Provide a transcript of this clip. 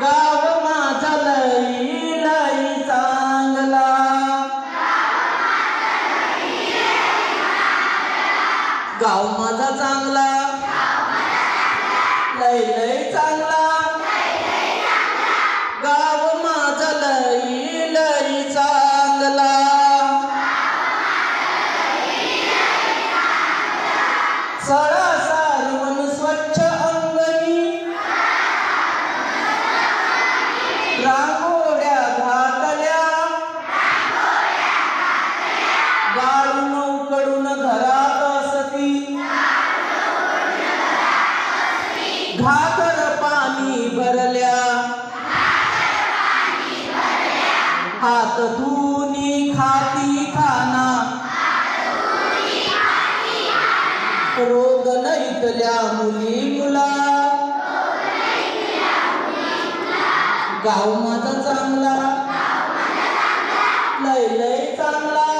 गाव माझा लई लई चांगला, गाव माझा चांगला, लई लई चांगला, गाव माझा लई लई चांगला. सळा सारवण स्वच्छ अंगणी, रांगोळ्या घातल्या, गाळून उकडून घरात असती, घागर पाणी भरल्या, हात धुनी खाती खाना, रोग नैतल्या मुली मुला, गाव माझा चांगला, लय लय चांगला.